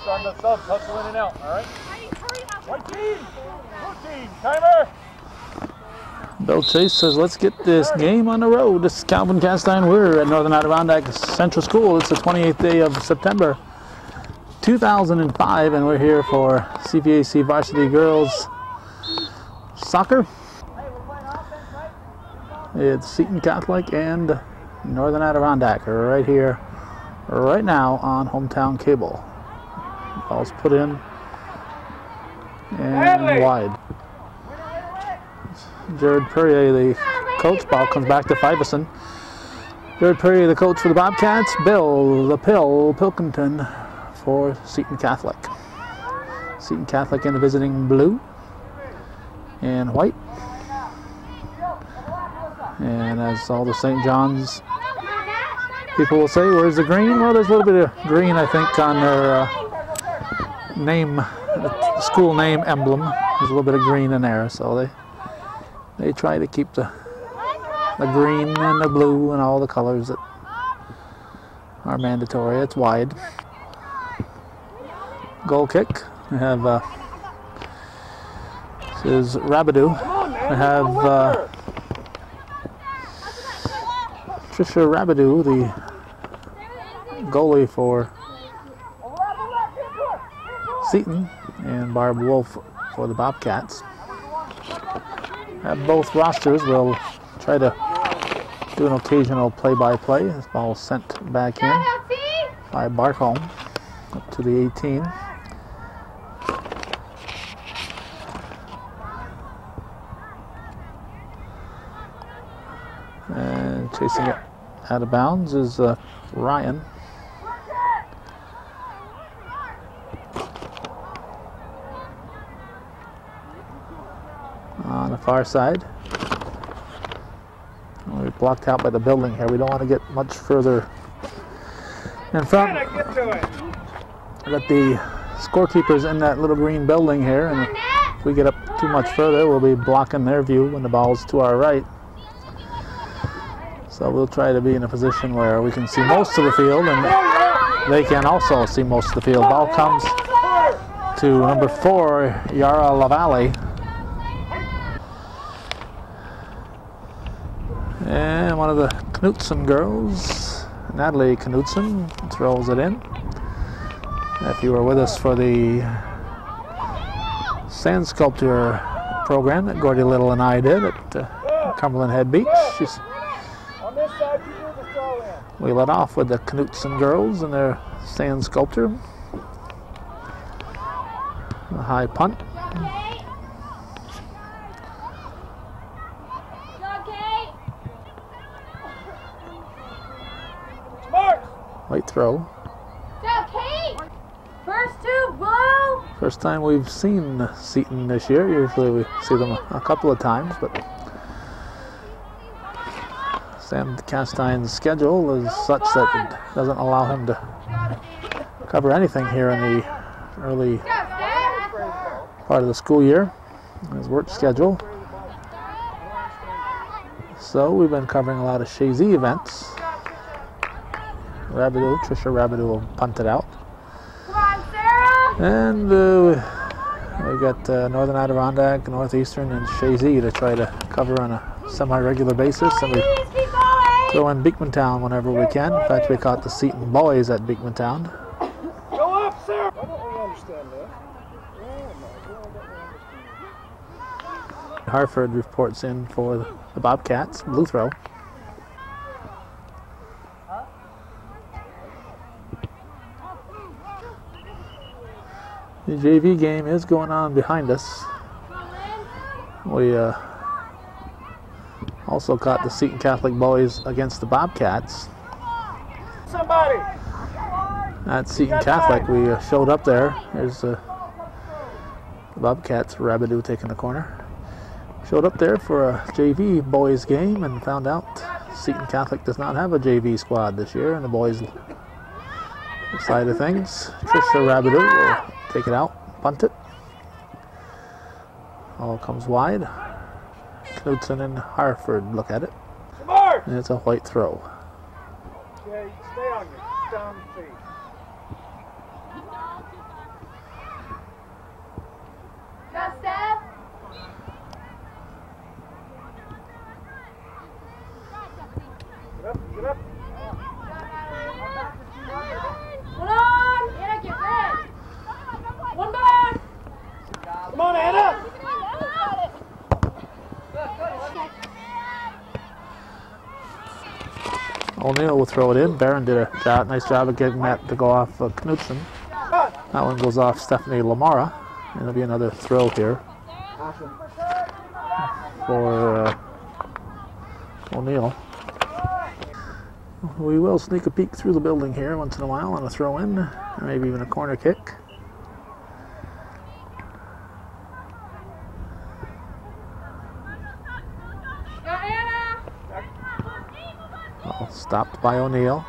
Starting the subs, hustle in and out, all right? White team! Blue team! Timer! Bill Chase says, let's get this game on the road. This is Calvin Castine. We're at Northern Adirondack Central School. It's the 28th day of September 2005, and we're here for CVAC Varsity Girls Soccer. It's Seton Catholic and Northern Adirondack right here, right now on Hometown Cable. Ball's put in and wide. Jared Perrier, the coach. Ball comes back to Fiveson. Jared Perrier, the coach for the Bobcats. Bill the Pill Pilkington for Seton Catholic. Seton Catholic in the visiting blue and white. And as all the St. John's people will say, where's the green? Well, there's a little bit of green, I think, on their name, school name emblem. There's a little bit of green in there, so they try to keep the green and the blue and all the colors that are mandatory. It's wide. Goal kick. We have this is Rabidou. We have Trisha Rabidou, the goalie for Seton, and Barb Wolf for the Bobcats. At both rosters, we'll try to do an occasional play-by-play. This ball is sent back in by Barcombe up to the 18. And chasing it out of bounds is Ryan. On the far side. We're blocked out by the building here. We don't want to get much further in front. But the scorekeeper's in that little green building here, and if we get up too much further, we'll be blocking their view when the ball's to our right. So we'll try to be in a position where we can see most of the field, and they can also see most of the field. Ball comes to number 4, Yara LaValle. And one of the Knutson girls, Natalie Knutson, throws it in. If you were with us for the sand sculpture program that Gordy Little and I did at Cumberland Head Beach, we let off with the Knutson girls and their sand sculpture. A high punt. White throw. First time we've seen Seton this year. Usually we see them a couple of times, but Sam Castine's schedule is such that it doesn't allow him to cover anything here in the early part of the school year, his work schedule. So we've been covering a lot of Shazy events. Rabidou, Trisha Rabidou will punt it out. And we've got Northern Adirondack, Northeastern, and Shazy to try to cover on a semi-regular basis. And we throw in Beekmantown whenever we can. In fact, we caught the Seton boys at Beekmantown. Go up, sir! Why don't we understand that? Hartford reports in for the Bobcats. Blue throw. The JV game is going on behind us. We also caught the Seton Catholic boys against the Bobcats. Somebody! At Seton Catholic, we showed up there. There's the Bobcats, Rabidou taking the corner. Showed up there for a JV boys game and found out Seton Catholic does not have a JV squad this year, and the boys side of things. Trisha Rabidou will take it out, punt it. All comes wide. Knudsen and Hartford look at it. And it's a white throw. Okay, stay on me. down C. Get up, get up. Hold on! Anna, get red! One back! Come on, Anna! O'Neill will throw it in. Barron did a nice job of getting that to go off Knudsen. That one goes off Stephanie Lamara. And there'll be another throw here for O'Neill. We will sneak a peek through the building here once in a while on a throw in, or maybe even a corner kick. Oh, stopped by O'Neill.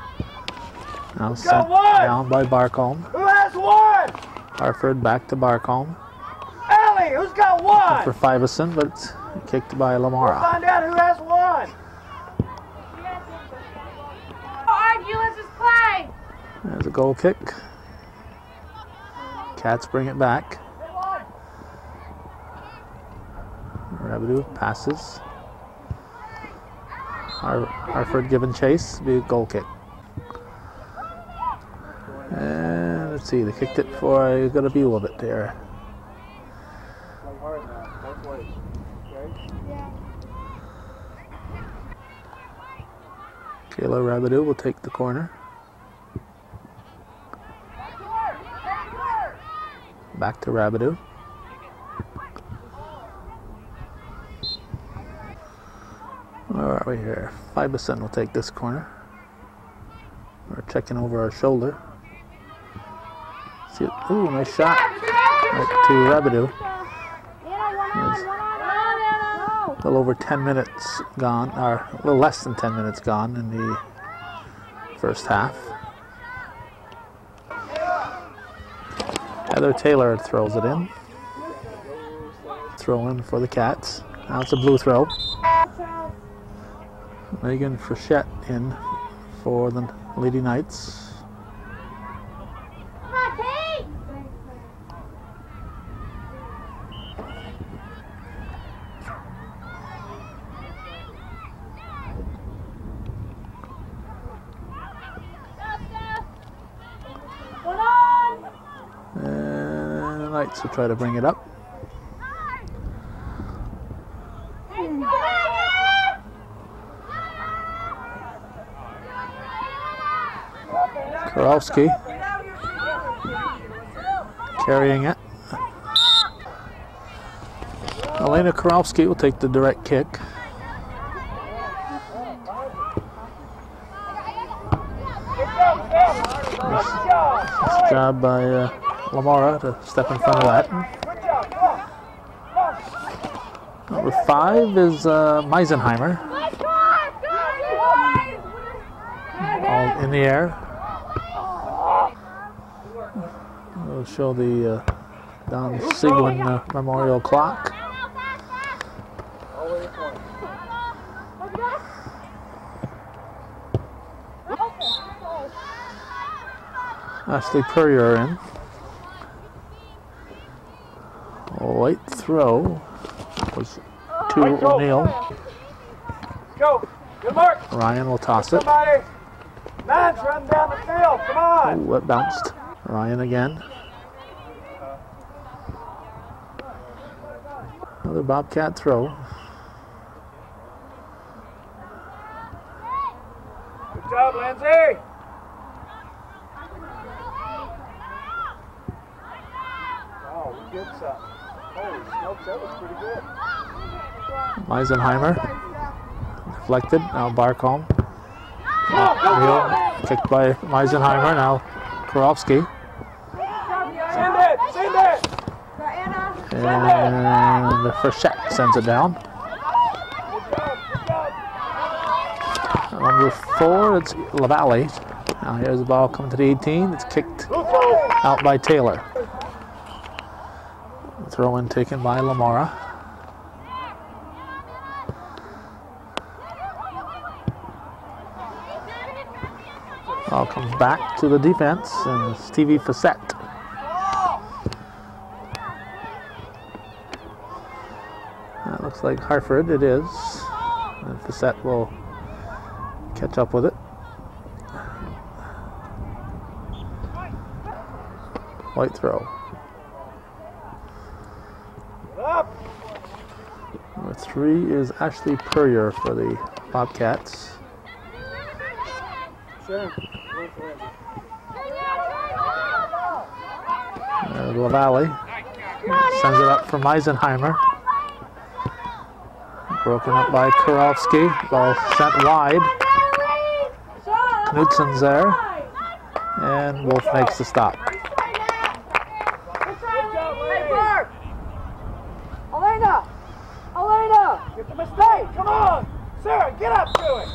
Now sent down by Barcombe. Who has one? Harford back to Barcombe. Allie, who's got one? For Fiveson, but it's kicked by Lamara. We'll find out who has one. Let's just play. There's a goal kick. Cats bring it back. Rabidou passes. Harford giving chase. Be a goal kick. And let's see, they kicked it for a good view of it there. Kayla Rabidou will take the corner. Back to Rabidou. Where are we here? Fiveson will take this corner. We're checking over our shoulder. See it. Ooh, nice shot. Right to Rabidou. A little over 10 minutes gone, or a little less than 10 minutes gone in the first half. Heather Taylor throws it in. Throw in for the Cats. Now it's a blue throw. Megan Frechette in for the Lady Knights. To try to bring it up. Karowski carrying it. Elena Karowski will take the direct kick. Nice job by Lamara to step in front of that. Number 5 is Meisenheimer. All in the air. We'll show the Don Seguin Memorial clock. Ashley Purrier in. Late throw was to O'Neill. Go. Good mark. Ryan will toss it. Somebody. Man's running down the field. Come on. Ooh, it bounced. Ryan again. Another Bobcat throw. Good job, Lindsay. Oh, we did something. Holy smokes, that was pretty good. Meisenheimer deflected. Now Barcombe. Kicked by Meisenheimer. Now Karowski. Send it! Send it! And Frechette sends it down. Number 4, it's LaValle. Now here's the ball coming to the 18. It's kicked out by Taylor. Throw in taken by Lamara. Ball comes back to the defense, and Stevie Facette. That looks like Hartford, it is. And Facette will catch up with it. White throw. Number 3 is Ashley Purrier for the Bobcats. Sure. LaValle sends it up from Eisenheimer. Broken up by Kurowski. Ball sent wide. Knudsen's there. And Wolf makes the stop. Elena! Get the mistake! Come on! Sarah, get up to it!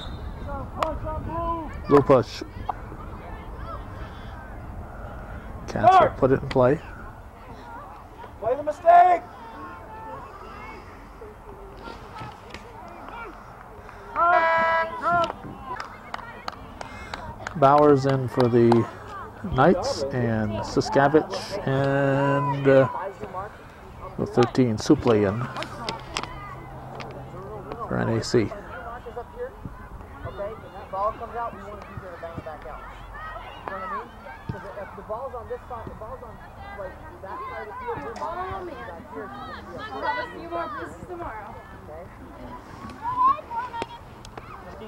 Blue push. Cats will put it in play. Play the mistake! Bowers in for the Knights, and Siskavich, and the 13, Supley in for NAC. Ball comes out, we want to be there to bang it back out. You know what I mean? Because if the ball's on this side, the ball's on like that side of the field, your ball is back here. We'll have a few more pieces tomorrow. Okay?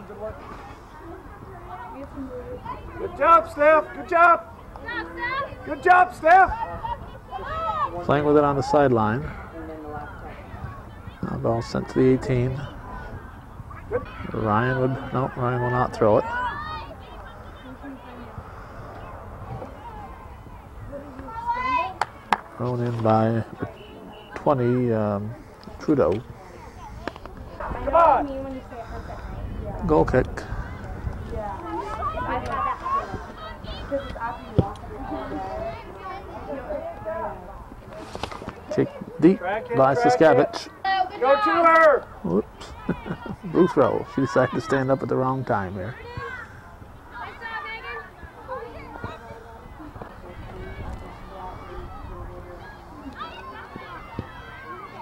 Good work. Good job, Steph. Good job. Good job, Steph. Playing with it on the sideline. Ball sent to the 18. Ryan will not throw it. Thrown in by 20, Trudeau. Come on. Goal kick. Kick deep by Siskavich. Go to her. Whoops. Blue throw. She decided to stand up at the wrong time here.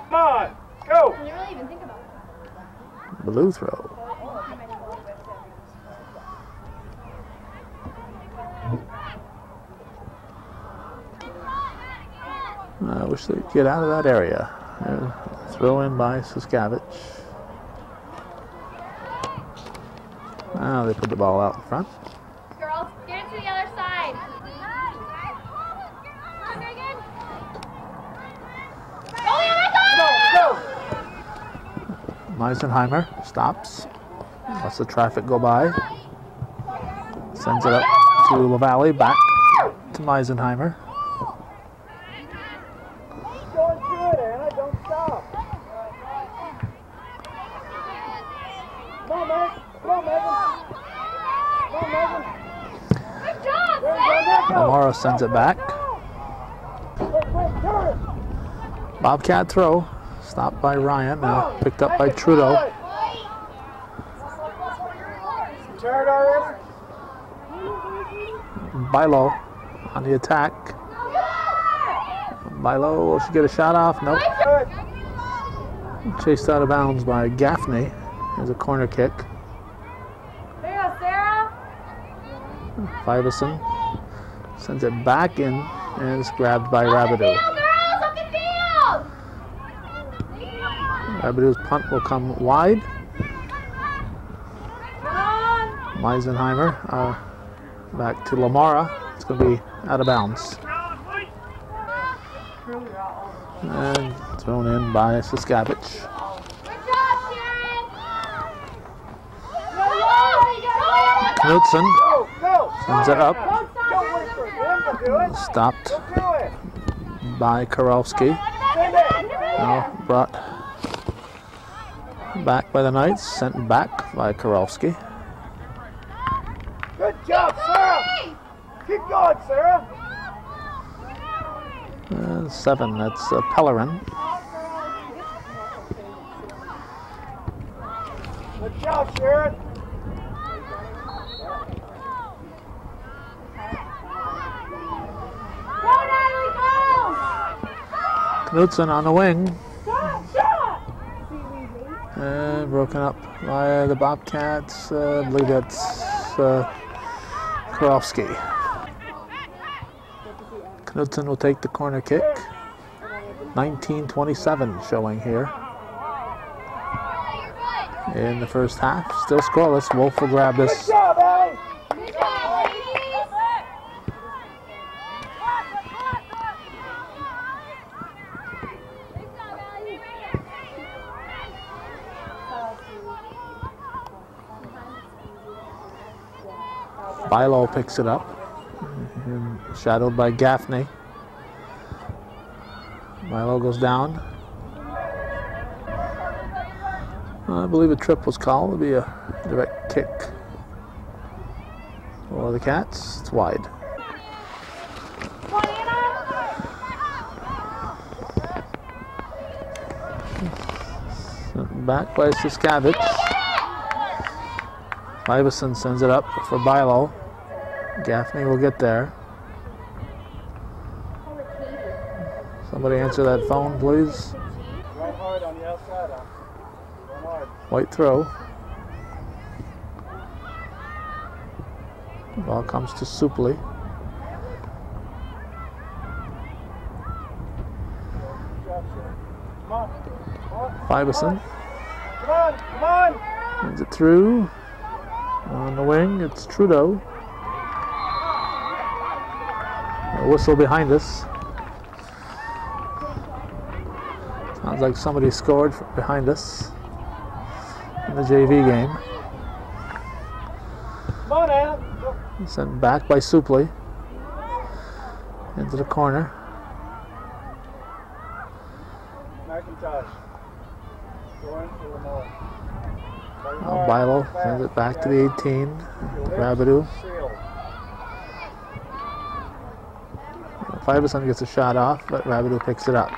Come on. Go. Can you really even think about it? Blue throw. I wish they'd get out of that area. Throw in by Siskavich. Now they put the ball out in front. Girls, get it to the other side. Go. Meisenheimer stops. Lets the traffic go by. Sends it up to LaValle, back to Meisenheimer. Going through it, Anna. Don't stop. Come on, Megan. Come on, Megan. Come on, Megan. Good job, Lamora sends it back. Bobcat throw. Stopped by Ryan. Now picked up by Trudeau. Turn already. Bilo on the attack. Bilo, will she get a shot off? Nope. Chased out of bounds by Gaffney. There's a corner kick. There you go, Sarah. Fiverson sends it back in, and it's grabbed by Rabideau. Rabideau's punt will come wide. Meisenheimer back to Lamara. It's going to be out of bounds. And thrown in by Siskavich. Knudsen sends it up. Stopped by Karolski. Now brought back by the Knights. Sent back by Karolski. Good job, Sarah. Keep going, Sarah. 7, that's Pellerin. Good job, Sharon. Knudsen on the wing. And broken up by the Bobcats. I believe that's Karofsky. Knudsen will take the corner kick. 19-27 showing here. In the first half, still scoreless. Wolf will grab this. Good job, Allie. Bilo picks it up, shadowed by Gaffney. Bilo goes down. I believe a trip was called. It'll be a direct kick for the Cats. It's wide. Back by Siskavich. Iverson sends it up for Bilo. Gaffney will get there. Somebody answer that phone, please. Right hard on the outside. Hard. White throw. Ball comes to Supley. Iverson. Come on, come on! Sends it through. On the wing, it's Trudeau. A whistle behind us. Sounds like somebody scored behind us in the JV game. Come on, Anna. Sent back by Supley into the corner. McIntosh. Going for Lamar. Now Bilo sends it back to the 18. Rabidou. Iverson gets a shot off, but Rabidou picks it up.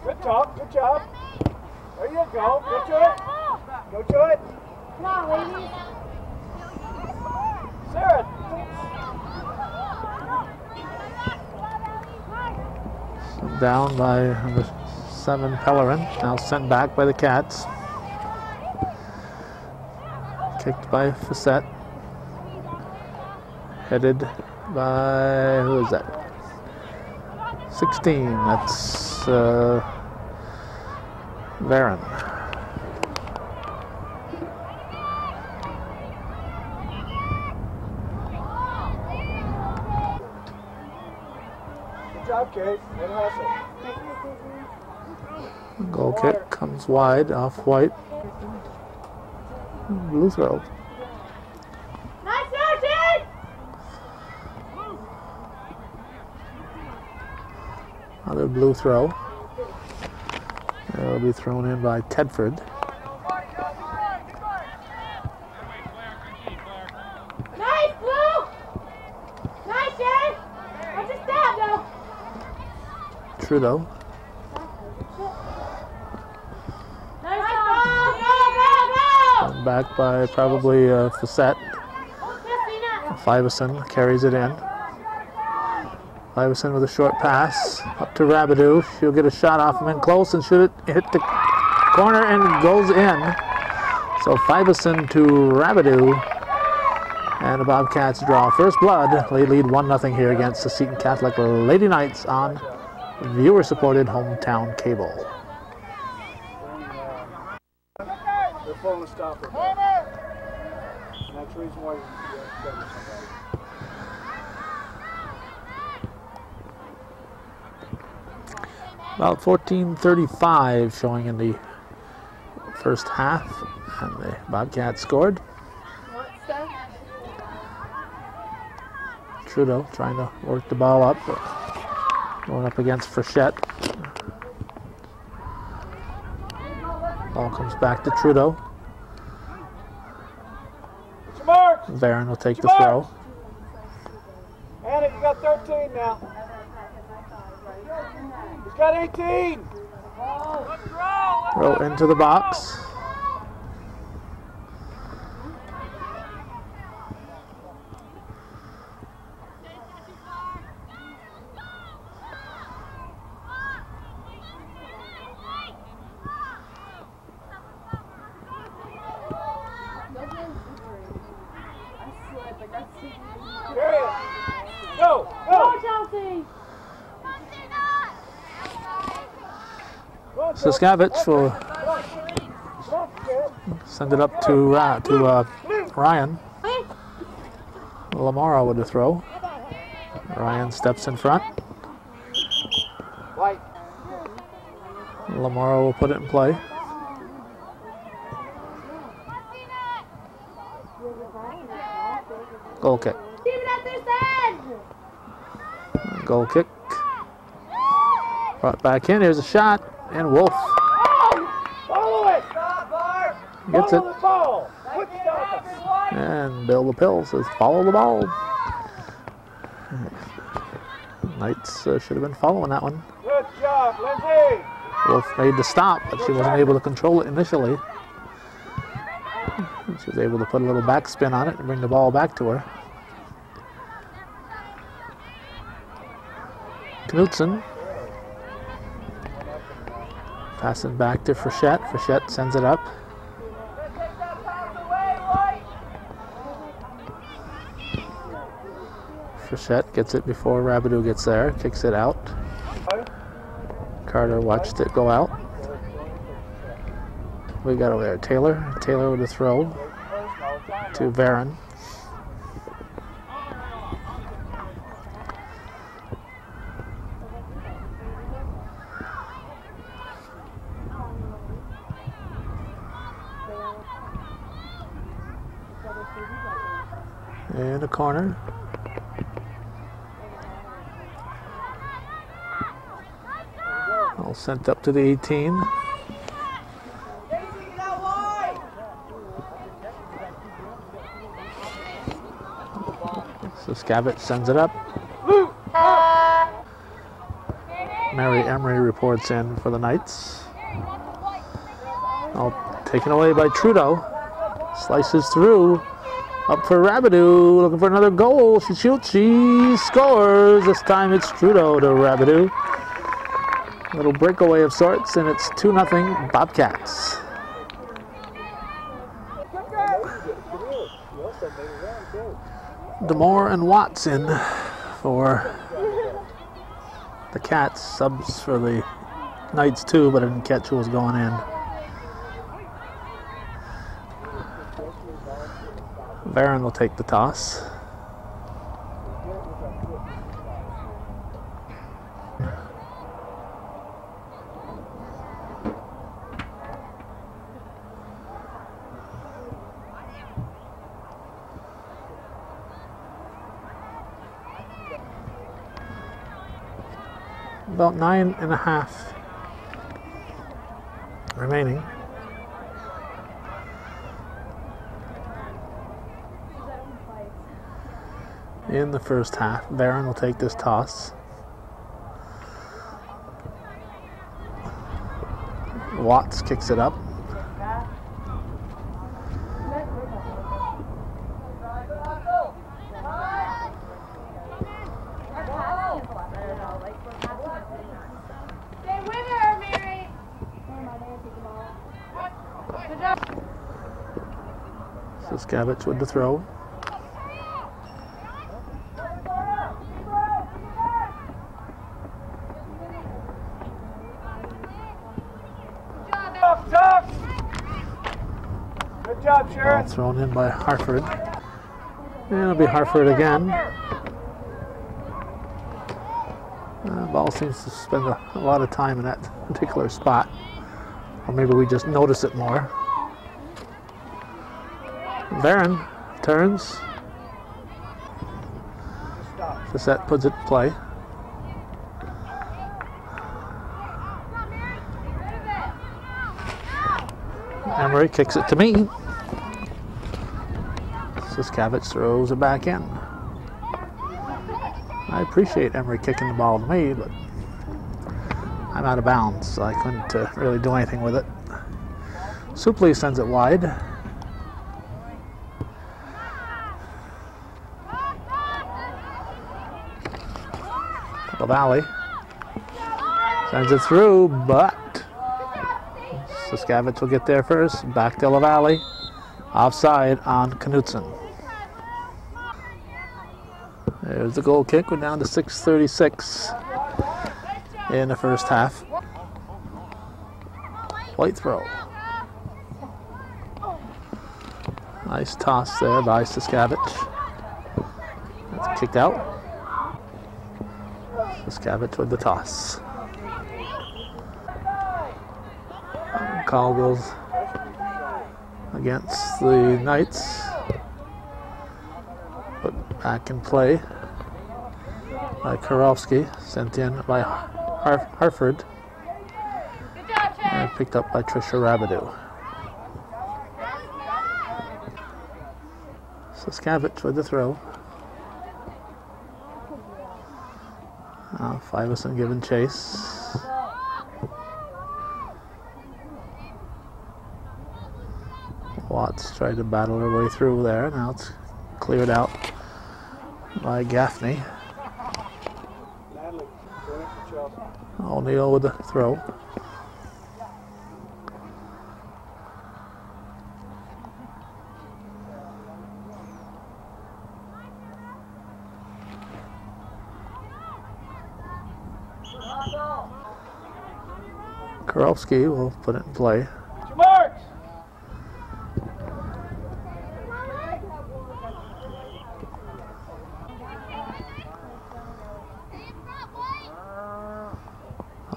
Good job, good job. There you go. Go to it. Go to it. Come on, ladies. Sarah. Down by number 7 Pellerin. Now sent back by the Cats. Kicked by Facette. Headed by, who is that? 16. That's Varon. Good job, Kate. Good hustle. Goal kick comes wide off White. Blue throw. Nice action! Another blue throw. It'll be thrown in by Tedford. Nice, Blue! Nice, Jen! Watch your stab, though. Trudeau. Nice ball! Go, go, go! Back by probably Facette. Iverson carries it in. Iverson with a short pass up to Rabidou. She'll get a shot off him in close and shoot it, hit the corner and goes in. So Iverson to Rabidou, and the Bobcats draw first blood. They lead 1-0 here against the Seton Catholic Lady Knights on viewer-supported hometown cable. They're pulling a stopper. And that's the reason why you're somebody. About 14:35 showing in the first half, and the Bobcats scored. Trudeau trying to work the ball up, going up against Frechette. Ball comes back to Trudeau. Varon will take the throw. Anna, you got 30 18 now. He's got 18. Throw into the box. Go! Go! Chelsea! Siskavich will send it up to Ryan. Lamara with the throw. Ryan steps in front. White. Lamara will put it in play. Goal kick. Goal kick. Brought back in. Here's a shot. And Wolf Follow it! gets it. Follow the ball! Quick stop. And Bill the Pill says, follow the ball. Knights should have been following that one. Good job, Lindsay! Wolf made the stop, but she wasn't able to control it initially. She was able to put a little backspin on it and bring the ball back to her. Knutson passing back to Frechette. Frechette sends it up. Frechette gets it before Rabideau gets there, kicks it out. Carter watched it go out. We got over there Taylor. Taylor with a throw to Varon. In the corner. All sent up to the 18. Siskavich sends it up. Mary Emery reports in for the Knights. All taken away by Trudeau. Slices through. Up for Rabideau, looking for another goal. She shoots, she scores. This time it's Trudeau to Rabideau. A little breakaway of sorts, and it's 2-0 Bobcats. DeMore and Watson for the Cats. Subs for the Knights too, but I didn't catch who was going in. Varon will take the toss. About 9.5 remaining. In the first half, Varon will take this toss. Watts kicks it up. Siskavich with the throw. Good job, Sharon. Ball thrown in by Harford. And it'll be Harford again. Ball seems to spend a lot of time in that particular spot. Or maybe we just notice it more. Varon turns. Cassette puts it in play. Emery kicks it to me. Siskavich throws it back in. I appreciate Emery kicking the ball to me, but I'm out of bounds, so I couldn't really do anything with it. Supley sends it wide. LaValle sends it through, but Saskavich will get there first. Back to LaValle. Offside on Knutson. There's the goal kick. We're down to 6:36 in the first half. White throw. Nice toss there by Saskavich. That's kicked out. Saskavich with the toss. Call goes against the Knights. Put back in play by Karofsky. Sent in by Harford. And picked up by Trisha Rabideau. Saskavich with the throw. Fiverson giving chase. Watts tried to battle her way through there. Now it's cleared out by Gaffney. O'Neill with the throw. Karofsky will put it in play.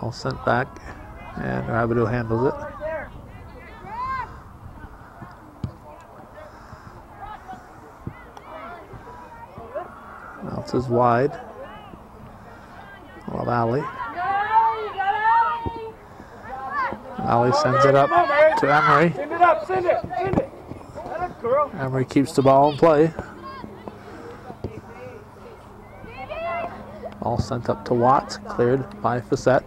All sent back, and Rabideau handles it. Bounces wide. LaValle. LaValle sends it up to Emery. Send it up, send it. Emery keeps the ball in play. All sent up to Watts, cleared by Facette.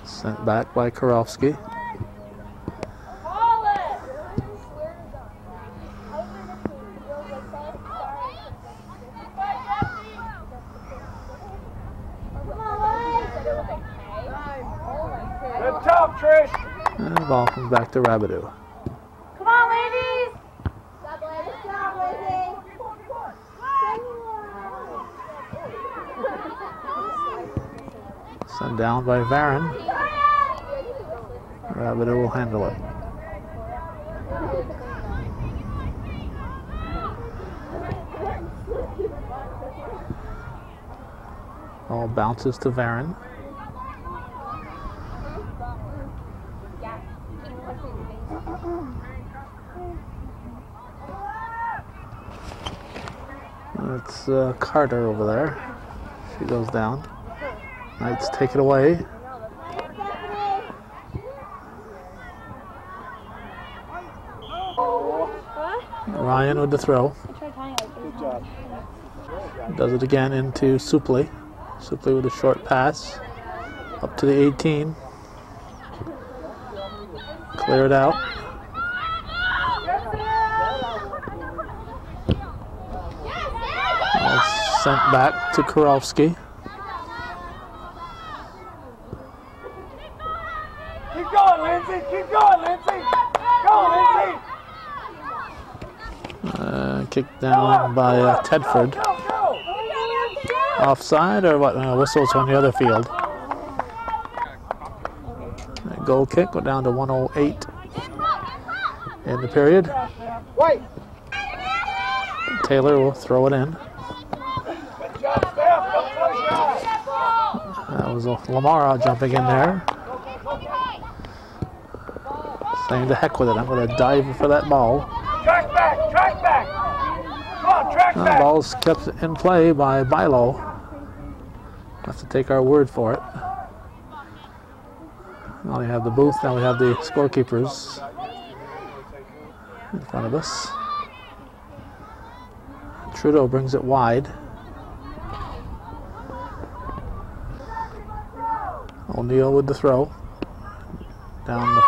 Sent back by Karofsky. Good job, Trish. And the ball comes back to Rabideau. Come on, ladies! Good job, Lizzie! Sent down by Varon. Rabideau will handle it. Ball bounces to Varon. It's Carter over there. She goes down. Knights take it away. Ryan with the throw. Good job. Does it again into Supley. Supley with a short pass. Up to the 18. Clear it out. All sent back to Karofsky. Keep going, Lindsay. Keep going, Lindsay. Go, Lindsay. Kicked down by Tedford. Offside or what? Whistles on the other field. Goal kick. Go down to 1:08 in the period. Wait. Taylor will throw it in. Good job, Steph. Go close. That was Lamara jumping in there. Saying to heck with it. I'm going to dive for that ball. Track back. Track back. Come on, track The back. ball's kept in play by Bilo. Have to take our word for it. Now we have the booth. Now we have the scorekeepers in front of us. Trudeau brings it wide. O'Neal with the throw. Down to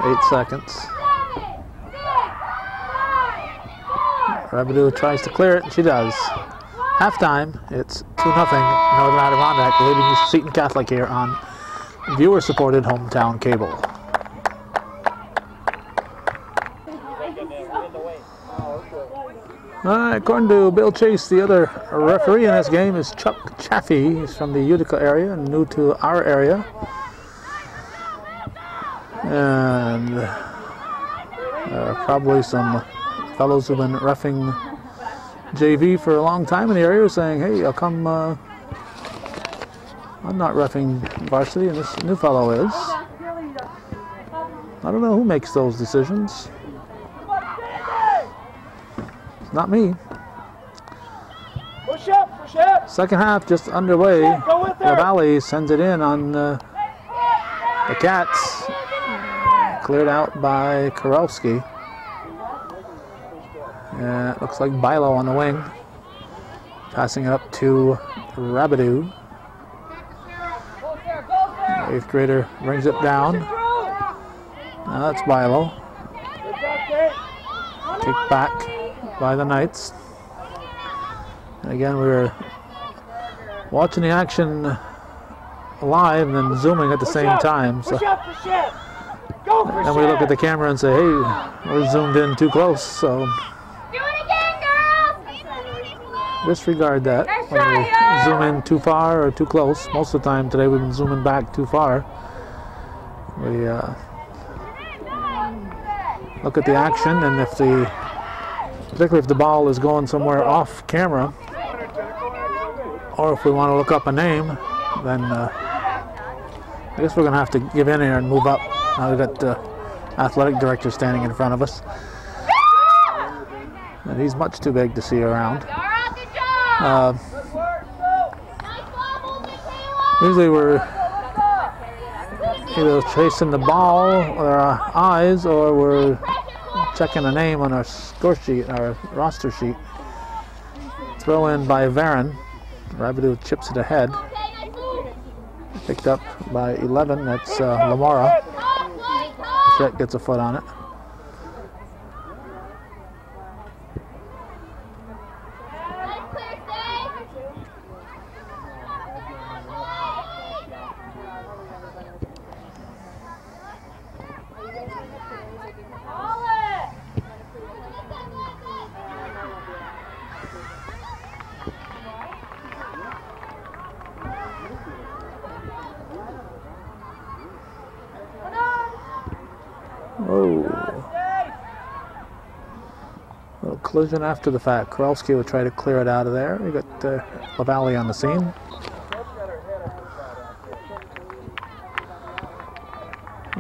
8 seconds. Rabideau tries to clear it, and she does. Halftime, it's 2-0 Northern Adirondack, leading Seton Catholic here on viewer-supported hometown cable. All right, according to Bill Chase, the other referee in this game is Chuck Chaffee. He's from the Utica area and new to our area. And there are probably some fellows who've been reffing JV for a long time in the area saying, hey, how come I'm not reffing varsity and this new fellow is? I don't know who makes those decisions. It's not me. Push up, push up. Second half just underway. LaValle sends it in on the Cats. Cleared out by Karowski. It looks like Bilo on the wing. Passing it up to Rabideau. Eighth grader brings it down. Now that's Bilo. Kicked back by the Knights. And again, we were watching the action live and zooming at the same time. So, and we look at the camera and say, hey, we're zoomed in too close. So disregard that when we zoom in too far or too close. Most of the time today we've been zooming back too far. We look at the action, and particularly if the ball is going somewhere off camera, or if we want to look up a name, then I guess we're going to have to give in here and move up. Now we've got the athletic director standing in front of us. And he's much too big to see around. Usually we're either chasing the ball with our eyes, or we're checking a name on our score sheet, our roster sheet. Throw in by Varon. Rabideau chips it ahead. Picked up by 11. That's Lamora. Chet gets a foot on it. Collision after the fact. Korelski will try to clear it out of there. We got LaValle on the scene.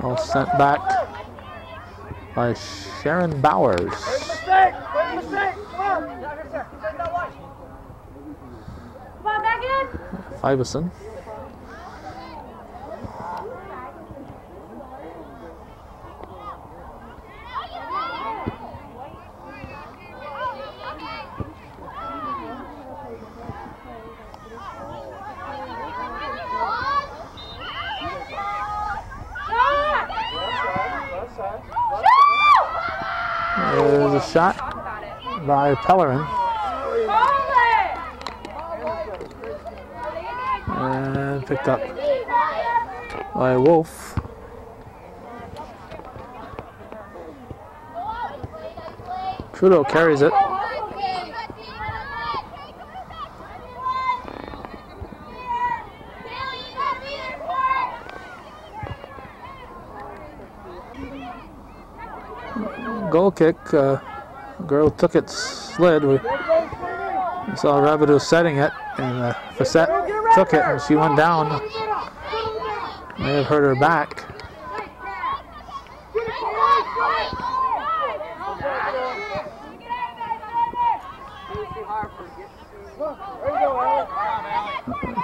All sent back by Sharon Bowers. Fiveson. There's a shot by Pellerin. And picked up by Wolf. Trudeau carries it. Goal kick. Girl took it slid. We saw Rabideau setting it, and Facette took it, and she went down. May have hurt her back.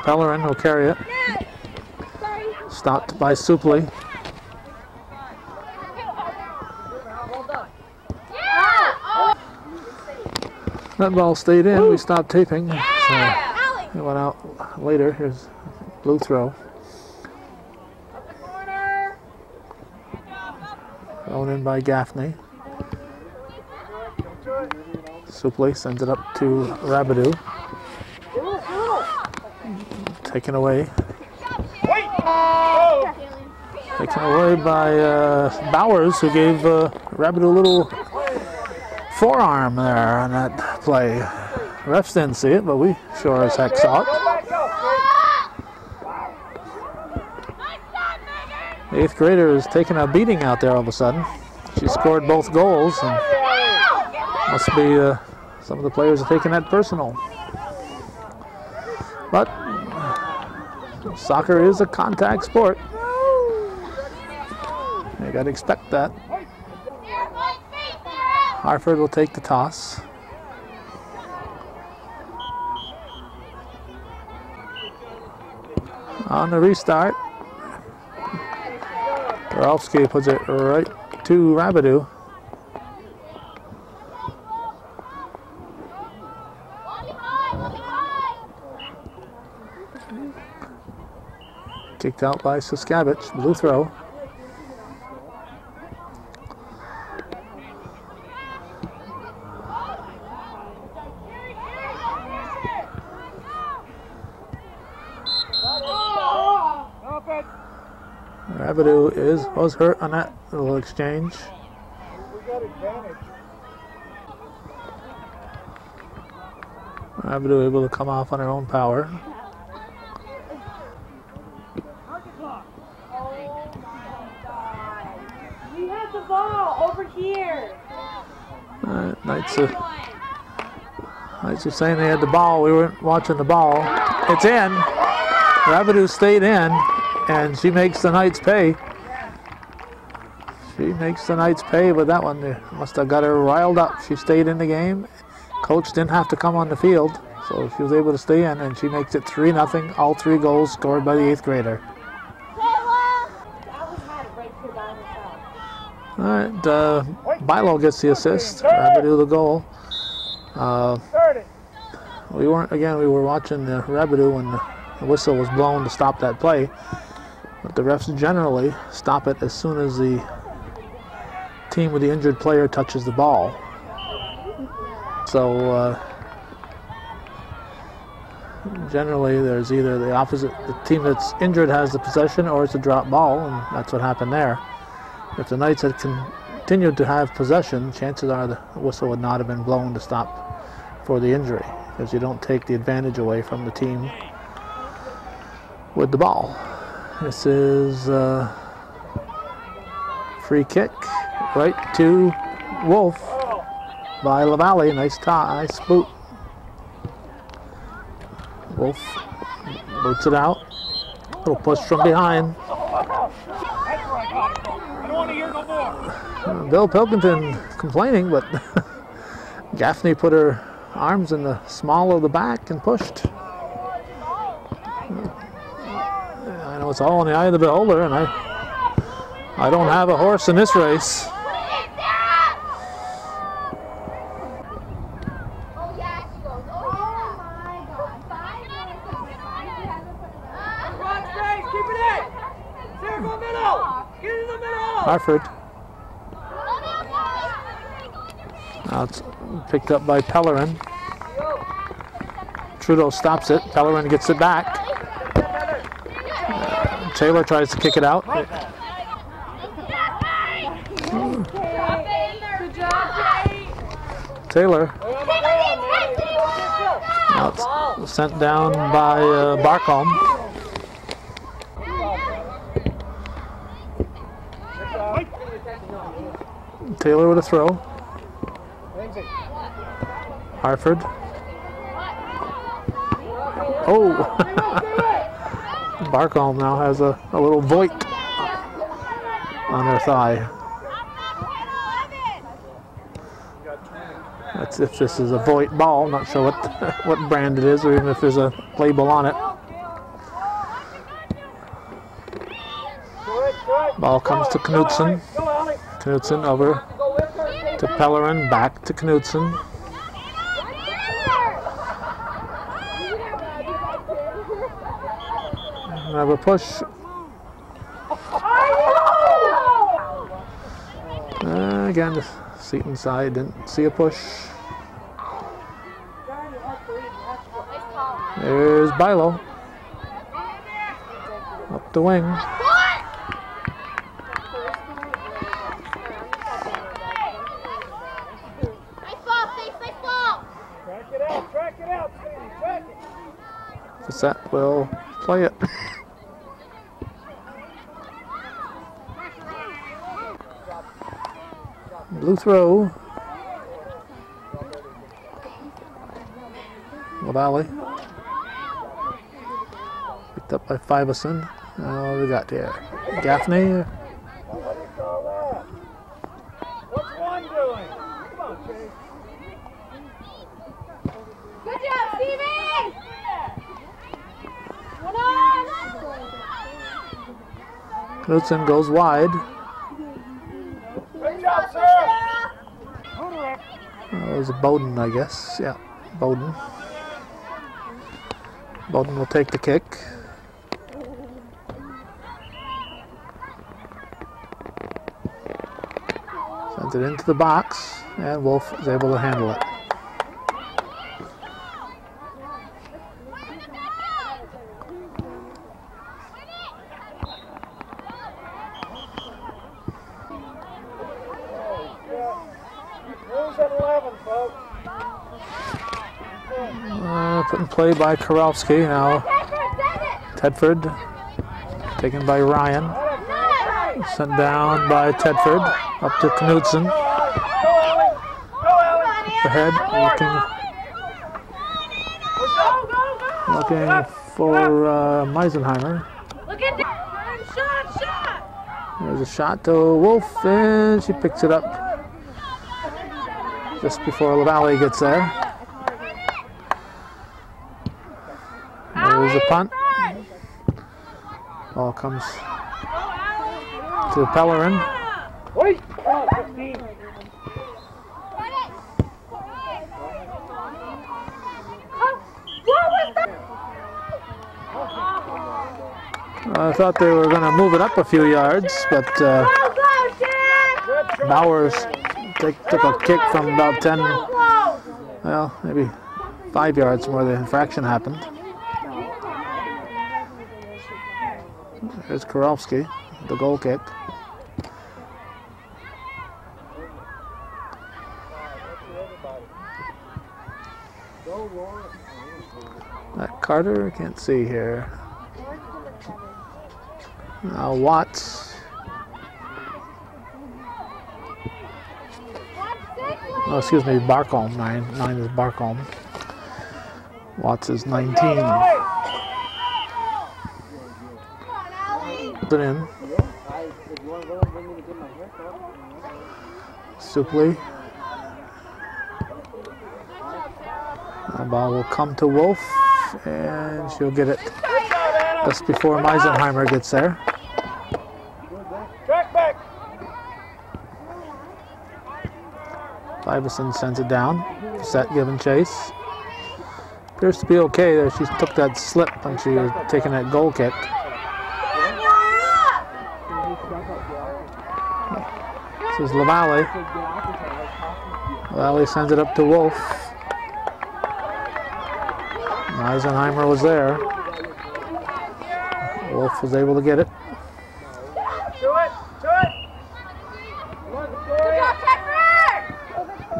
Pellerin will carry it. Stopped by Supley. That ball stayed in. We stopped taping. So it went out later. Here's blue throw. Thrown in by Gaffney. Suplee sends it up to Rabideau. Taken away. Taken away by Bowers, who gave Rabideau a little forearm there on that play. Refs didn't see it, but we sure as heck saw it. The 8th grader is taking a beating out there all of a sudden. She scored both goals, and must be some of the players are taking that personal. But soccer is a contact sport. You got to expect that. Harford will take the toss. On the restart, Borowski puts it right to Rabideau. Kicked out by Saskavich. Blue throw. Rabideau was hurt on that little exchange. We got advantage. Rabideau able to come off on her own power. We have the ball over here. Knights are saying they had the ball. We weren't watching the ball. It's in. Rabideau stayed in, and she makes the Knights pay. She makes the Knights pay with that one. They must have got her riled up. She stayed in the game. Coach didn't have to come on the field, so she was able to stay in, and she makes it 3-0. All 3 goals scored by the 8th grader. All right, Bilo gets the assist. Rabideau the goal. We were watching the Rabideau when the whistle was blown to stop that play. But the refs generally stop it as soon as the team with the injured player touches the ball. So generally there's either the team that's injured has the possession, or it's a drop ball, and that's what happened there. If the Knights had continued to have possession, chances are the whistle would not have been blown to stop for the injury, because you don't take the advantage away from the team with the ball. This is a free kick right to Wolf by LaValle. Nice boot. Wolf boots it out. Little push from behind. Bill Pilkington complaining, but Gaffney put her arms in the small of the back and pushed. I know it's all in the eye of the beholder, and I don't have a horse in this race. Harford. Now it's picked up by Pellerin. Trudeau stops it. Pellerin gets it back. Taylor tries to kick it out. Taylor. Now it's sent down by Barcombe. Taylor with a throw. Harford. Oh! Barcombe now has a little voit on her thigh. That's if this is a voit ball. I'm not sure what brand it is, or even if there's a label on it. Ball comes to Knudsen. Knudsen over to Pellerin, back to Knudsen. Gonna have a push. Again, Seton side didn't see a push. There's Bilo. Up the wing. Track it out, Stevie, track it. Set will play it. Blue throw. LaValle. Picked up by Fiveson. What do we got here? Gaffney. What do you call that? What's one doing? Come on, Chase. Good job, Stevie! One on! Knudsen goes wide. Good job, sir. It was Bowden, I guess. Yeah, Bowden. Bowden will take the kick. Sends it into the box, and Wolf is able to handle it. Rules at 11, folks. Put in play by Korowski. Now Tedford, taken by Ryan. Sent down by Tedford. Up to Knudsen. Ahead, looking for Meisenheimer. There's a shot to Wolf, and she picks it up just before LaValle gets there. There's a punt. Ball comes to Pellerin. Wait! 15. I thought they were going to move it up a few yards, but Bowers took a kick from about 10, well, maybe 5 yards where the infraction happened. There's Korowski, the goal kick. That Carter, I can't see here. Now Watts. Oh, excuse me, Barcombe. 9 is Barcombe. Watts is 19. Put it in. Supley. The ball will come to Wolf, and she'll get it just before Meisenheimer gets there. Track back. Fiveson sends it down. Set giving chase. Appears to be okay there. She took that slip when she was taking that goal kick. This is LaValle. LaValle sends it up to Wolf. Meisenheimer was there. Wolf was able to get it.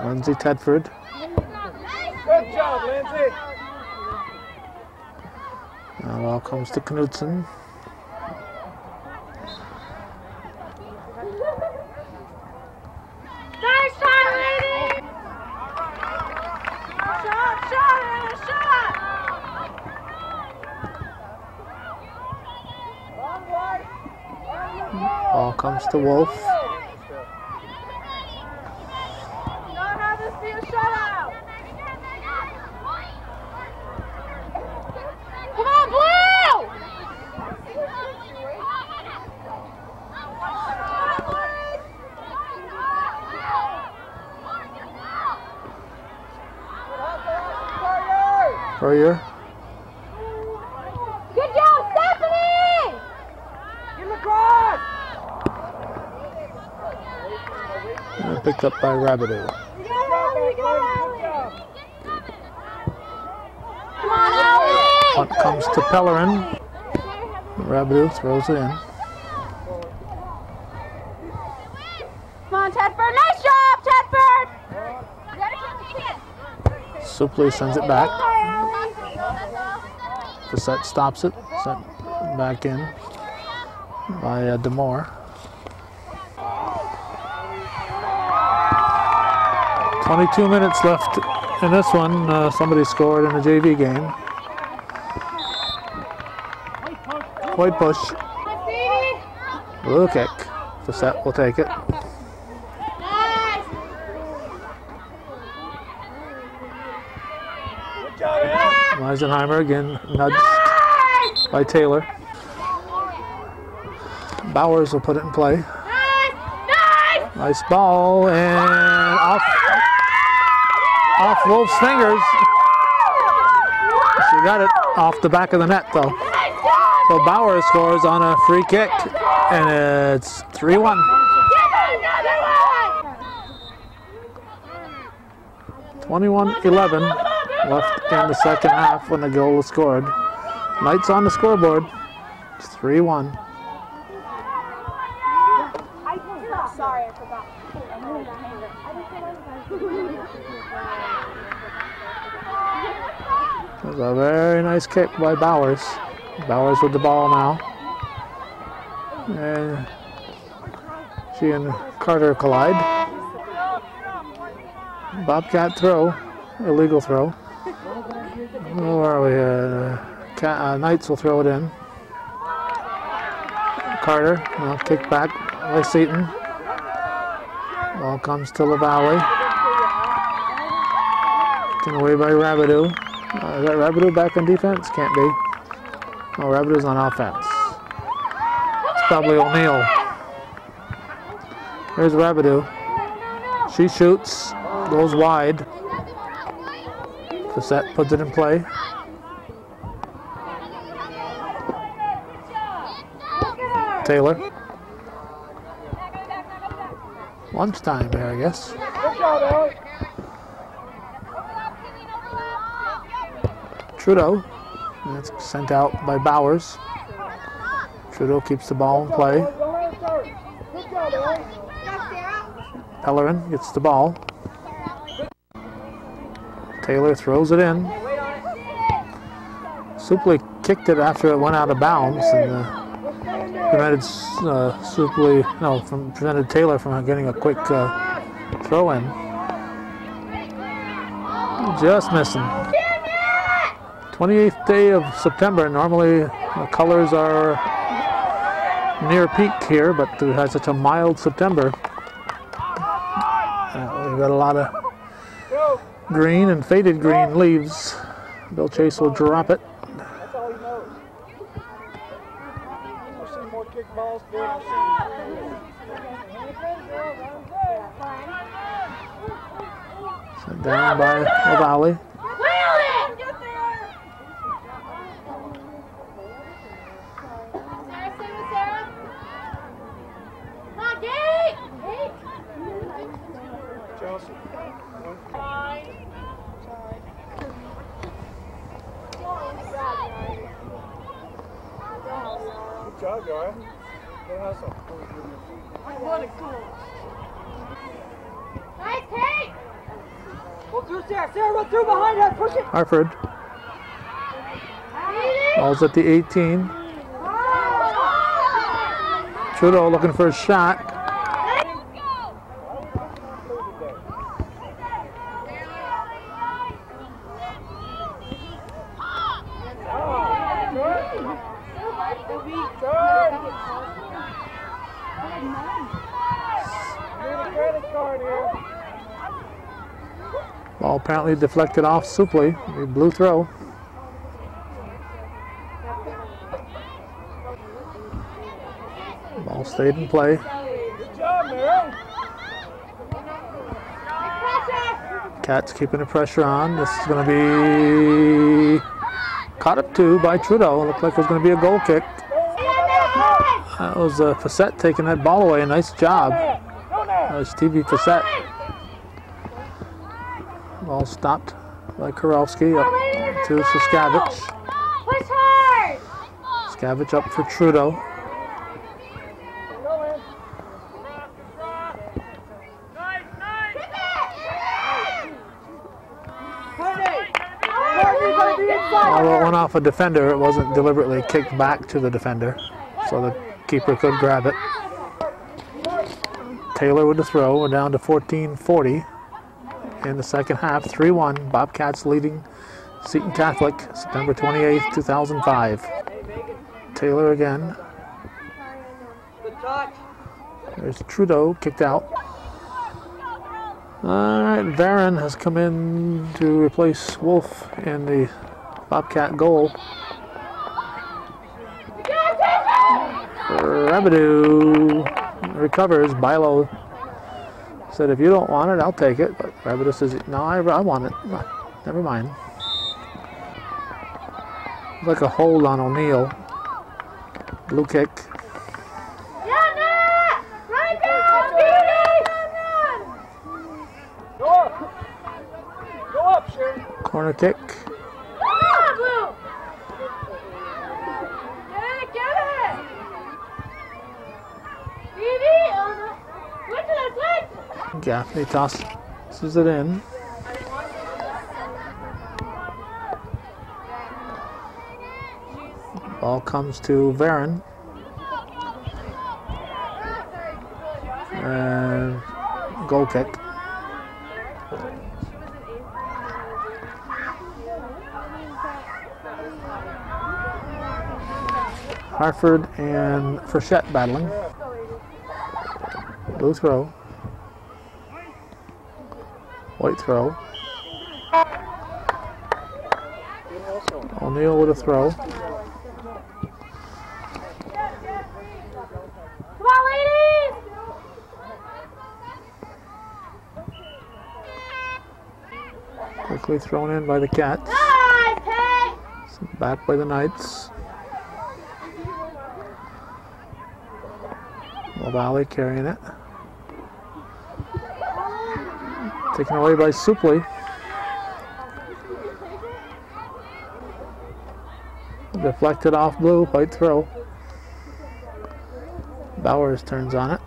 Lindsay Tedford. Good job, Lindsay. Now ball comes to Knudsen. Nice shot, lady! Shot! Ball comes to Wolf. Not have this be a shutout! Come on, Blue! Furrier. Good job, Stephanie! picked up by Rabideau. Punt comes to Pellerin. Rabideau throws it in. Come on, Tedford. Nice job, Tedford. Supley sends it back. Facette stops it. Sent back in by Demore. 22 minutes left in this one. Somebody scored in the JV game. White push. Blue kick. Facette will take it. Eisenheimer again nudged by Taylor. Bowers will put it in play. Nice ball and off Wolf's fingers. She got it off the back of the net though. So Bowers scores on a free kick and it's 3-1. 21-11 left in the second half when the goal was scored. Knights on the scoreboard. It's 3-1. Sorry, I forgot. That was a very nice kick by Bowers. Bowers with the ball now. And she and Carter collide. Bobcat throw. Illegal throw. Where are we? Knights will throw it in. Carter, kick back by Seton. Ball comes to LaValle. Taken away by Rabideau. Is that Rabideau back on defense? Can't be. No, Rabideau's on offense. It's probably O'Neill. Here's Rabideau. She shoots, goes wide. Facette puts it in play. Taylor. Lunchtime there, I guess. Trudeau. That's sent out by Bowers. Trudeau keeps the ball in play. Pellerin gets the ball. Taylor throws it in. Supley kicked it after it went out of bounds and prevented Taylor from getting a quick throw in. Just missing. 28th day of September. Normally the colors are near peak here, but we had such a mild September. We've got a lot of green and faded green leaves. Bill Chase will drop it. That's all he knows. I've seen more kickballs than I've seen. Sent down by LaValle. Good job, Yara. Good hustle. What a goal. Nice take! Go through, Sarah. Sarah, run through behind her. Push it. Hartford. Ball's at the 18. Trudeau looking for a shot. Ball apparently deflected off Supley. A blue throw. Ball stayed in play. Good job, Mary. Cats keeping the pressure on. This is going to be caught up to by Trudeau. Looked like it was going to be a goal kick. That was Facette taking that ball away. Nice job. Stevie Facette. Ball stopped by Korowski up to Saskavich. Push hard! Saskavich up for Trudeau. Although it went off a defender, it wasn't deliberately kicked back to the defender, so the keeper could grab it. Taylor with the throw. We're down to 14-40 in the second half. 3-1. Bobcats leading Seton Catholic, September 28th, 2005. Taylor again. There's Trudeau, kicked out. All right, Varon has come in to replace Wolf in the Bobcat goal. Rabidou recovers. Bilo said, if you don't want it, I'll take it. But Rabidou says, no, I want it. Never mind. Like a hold on O'Neill. Blue kick. Corner kick. Gaffney tosses it in. Ball comes to Varon. And goal kick. Hartford and Frechette battling. Blue throw. White throw. O'Neill with a throw. Come on, ladies! Quickly thrown in by the Cats. Back by the Knights. Valley carrying it. Taken away by Supley. Deflected off Blue, white throw. Bowers turns on it.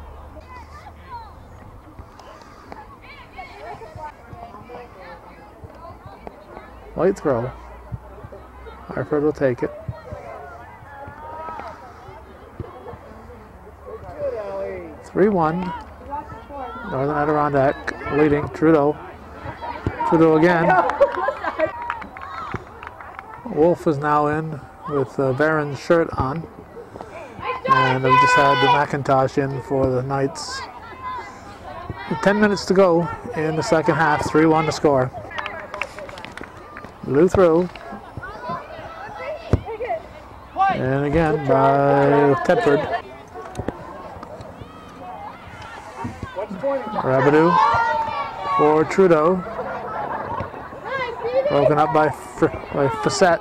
White throw. Hartford will take it. (3-1). Northern Adirondack leading. Trudeau. Trudeau again. Wolf is now in with Varon's shirt on. And we just had the McIntosh in for the Knights. 10 minutes to go in the second half. 3-1 to score. Blue throw. And again by Tedford. Rabidou for Trudeau. Broken up by Facette.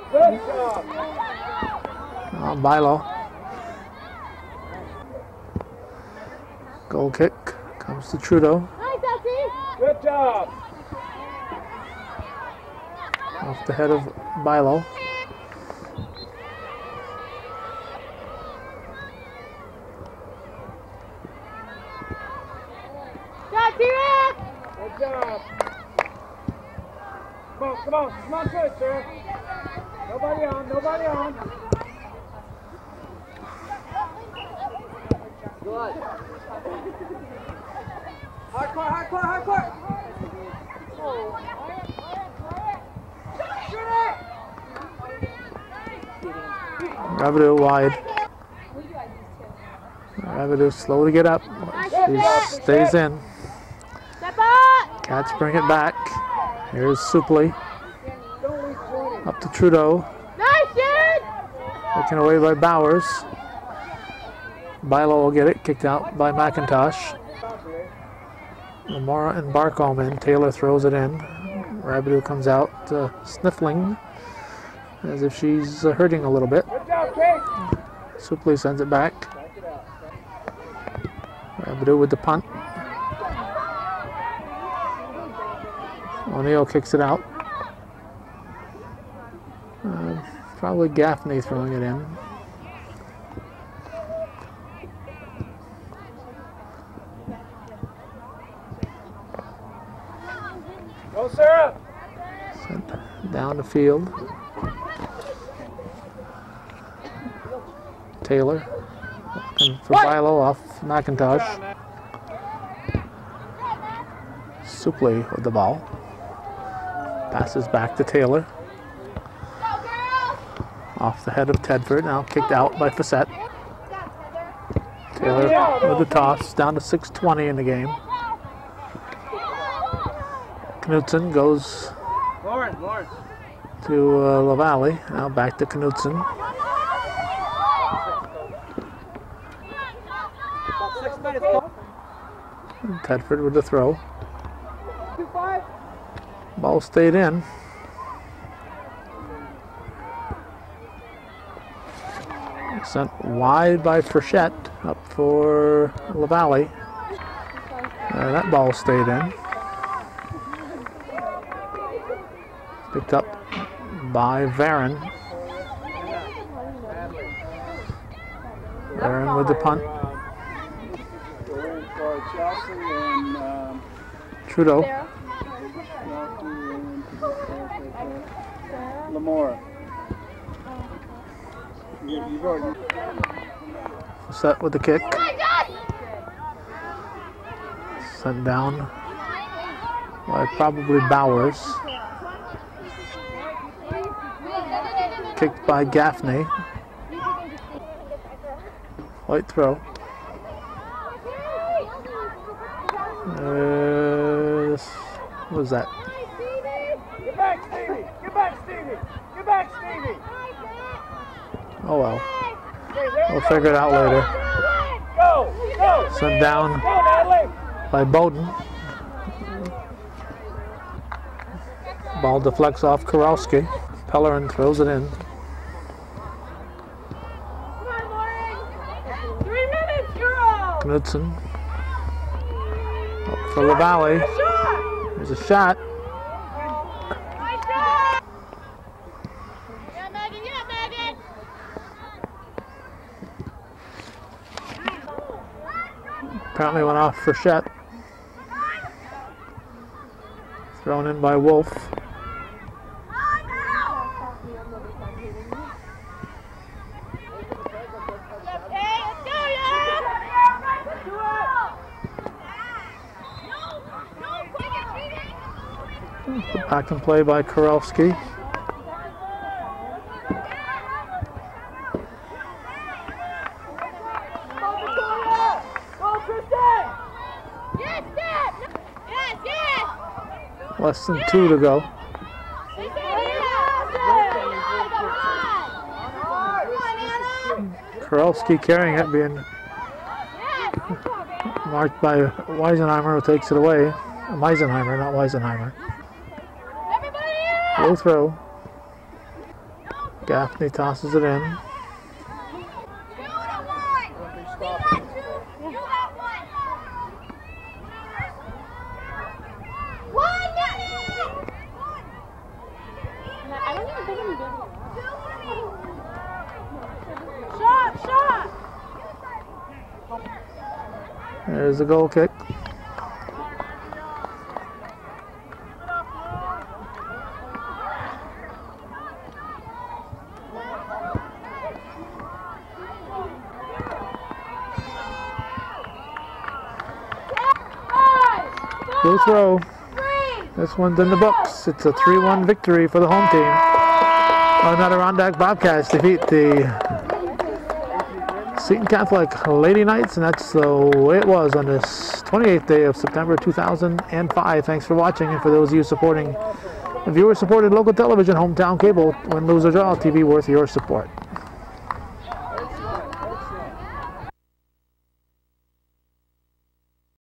Bilo. Goal kick comes to Trudeau. Good job. Off the head of Bilo. Good job. Come on to it, sir. Nobody on. Good. Hardcore. Rabidou wide. Rabidou slow to get up. She stays in. Cats bring it back. Here's Supley. Up to Trudeau. Taken away by Bowers. Bilo will get it. Kicked out by McIntosh. Lamora and Barcombe in. Taylor throws it in. Rabidou comes out sniffling as if she's hurting a little bit. Supley sends it back. Rabidou with the punt. O'Neill kicks it out. Probably Gaffney throwing it in. Go, Sarah! Sent down the field. Taylor looking for Bilo off McIntosh. Supley with the ball. Passes back to Taylor. Off the head of Tedford, now kicked out by Facette. Taylor with the toss, down to 6:20 in the game. Knutson goes to LaValle, now back to Knutson. Tedford with the throw. Ball stayed in. Sent wide by Frechette up for LaValle. That ball stayed in. Picked up by Varon. Varon with the punt. Trudeau. Lamore. Set with the kick. Sent down by probably Bowers. Kicked by Gaffney. White throw. What was that? Get back, Stevie! Get back, Stevie! Get back, Stevie! Oh well. We'll figure it out later. Go! Go! Sent down Go, Natalie! by Bowden. Ball deflects off Kowalski. Pellerin throws it in. 3 minutes, girl! Knutson. Up for LaValle. There's a shot. Apparently went off Frechette. Thrown in by Wolf. Back and play by Korowski. Less than 2 to go. Korowski carrying it, being marked by Weisenheimer, who takes it away. Meisenheimer, not Weisenheimer. Low throw. Gaffney tosses it in. There's the goal kick. Good throw. This one's in the books. It's a 3-1 victory for the home team. Adirondack Bobcats defeat the Seton Catholic Lady Knights, and that's the way it was on this 28th day of September 2005. Thanks for watching, and for those of you supporting the viewer-supported local television, hometown cable, win, lose, or draw, TV worth your support.